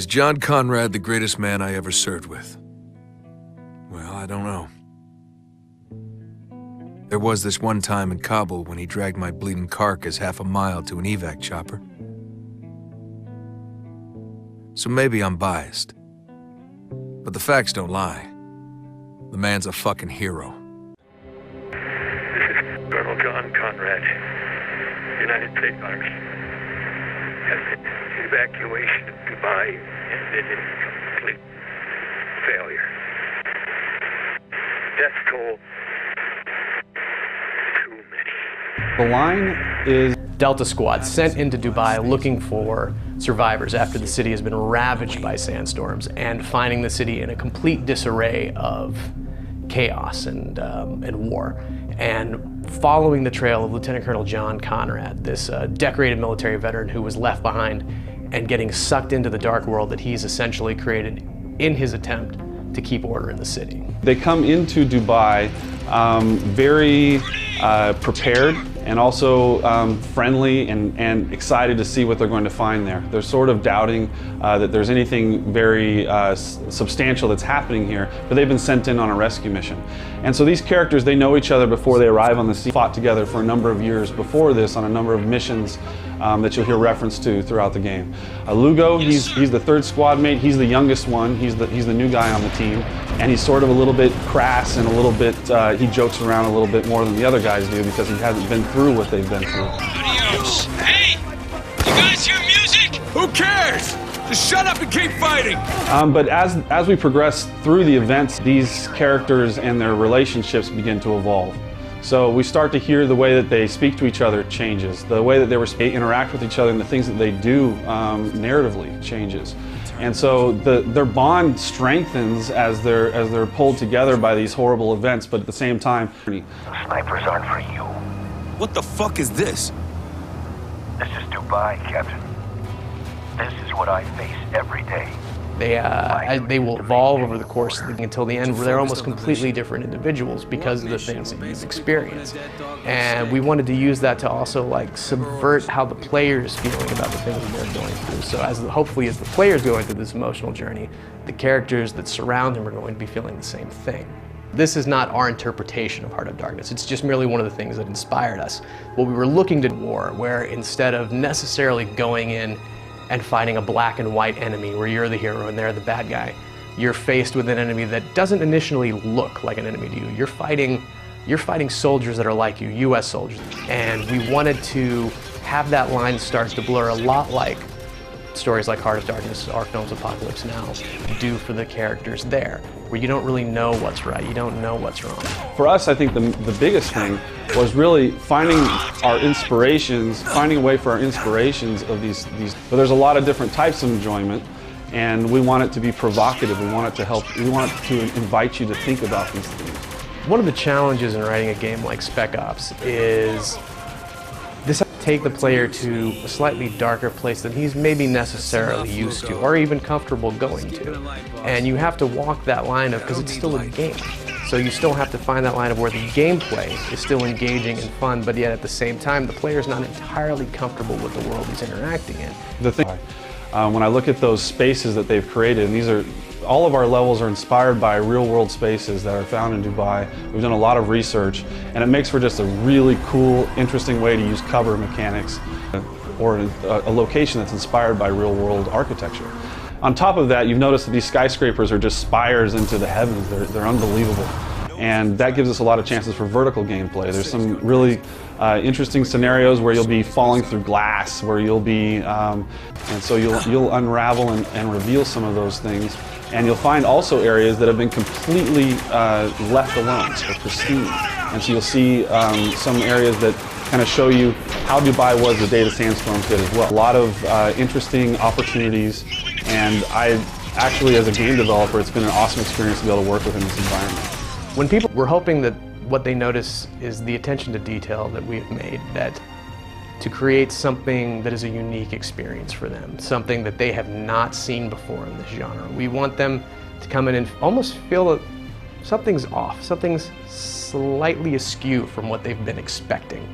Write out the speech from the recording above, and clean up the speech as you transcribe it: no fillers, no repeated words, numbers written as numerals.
Is John Conrad the greatest man I ever served with? Well, I don't know. There was this one time in Kabul when he dragged my bleeding carcass half a mile to an evac chopper. So maybe I'm biased. But the facts don't lie. The man's a fucking hero. This is Colonel John Conrad, United States Army. The evacuation of Dubai ended in complete failure. Death toll, too many. The Line is Delta Squad sent into Dubai looking for survivors after the city has been ravaged by sandstorms and finding the city in a complete disarray of chaos and war. And following the trail of Lieutenant Colonel John Conrad, this decorated military veteran who was left behind and getting sucked into the dark world that he's essentially created in his attempt to keep order in the city. They come into Dubai very prepared and also friendly and excited to see what they're going to find there. They're sort of doubting that there's anything very substantial that's happening here, but they've been sent in on a rescue mission. And so these characters, they know each other before they arrive on the scene, fought together for a number of years before this on a number of missions that you'll hear reference to throughout the game. Lugo, he's the third squad mate. He's the youngest one. He's the new guy on the team, and he's sort of a little bit crass and a little bit he jokes around a little bit more than the other guys do because he hasn't been through what they've been through. Adios. Hey, you guys hear music? Who cares? Just shut up and keep fighting! But as we progress through the events, these characters and their relationships begin to evolve. So we start to hear the way that they speak to each other changes. The way that they interact with each other and the things that they do narratively changes. And so their bond strengthens as they're pulled together by these horrible events, but at the same time... The snipers aren't for you. What the fuck is this? This is Dubai, Captain. This is what I face every day. They will evolve over the course of until the end where they're almost completely different individuals because of the things that you've experienced. And we wanted to use that to also like subvert how the player's feeling about the things that they're going through. So hopefully as the player's going through this emotional journey, the characters that surround him are going to be feeling the same thing. This is not our interpretation of Heart of Darkness. It's just merely one of the things that inspired us. What we were looking to war, where instead of necessarily going in and fighting a black and white enemy where you're the hero and they're the bad guy, you're faced with an enemy that doesn't initially look like an enemy to you. You're fighting soldiers that are like you, US soldiers. And we wanted to have that line start to blur a lot like stories like Heart of Darkness, Arknome's Apocalypse Now do for the characters there, where you don't really know what's right, you don't know what's wrong. For us, I think the biggest thing was really finding our inspirations, finding a way for our inspirations of these. But there's a lot of different types of enjoyment, and we want it to be provocative. We want it to help. We want it to invite you to think about these things. One of the challenges in writing a game like Spec Ops is this take the player to a slightly darker place than he's maybe necessarily used to or even comfortable going to. And you have to walk that line of, because it's still a game. So you still have to find that line of where the gameplay is still engaging and fun, but yet at the same time, the player's not entirely comfortable with the world he's interacting in. The thing, when I look at those spaces that they've created, and all of our levels are inspired by real-world spaces that are found in Dubai. We've done a lot of research, and it makes for just a really cool, interesting way to use cover mechanics or a location that's inspired by real-world architecture. On top of that, you've noticed that these skyscrapers are just spires into the heavens. They're unbelievable. And that gives us a lot of chances for vertical gameplay. There's some really interesting scenarios where you'll be falling through glass, where you'll be, and so you'll unravel and reveal some of those things. And you'll find also areas that have been completely left alone, so pristine. And so you'll see some areas that kind of show you how Dubai was the day the sandstorms hit as well. A lot of interesting opportunities, and actually as a game developer, it's been an awesome experience to be able to work within this environment. We're hoping that what they notice is the attention to detail that we have made, that to create something that is a unique experience for them, something that they have not seen before in this genre. We want them to come in and almost feel that something's off, something's slightly askew from what they've been expecting.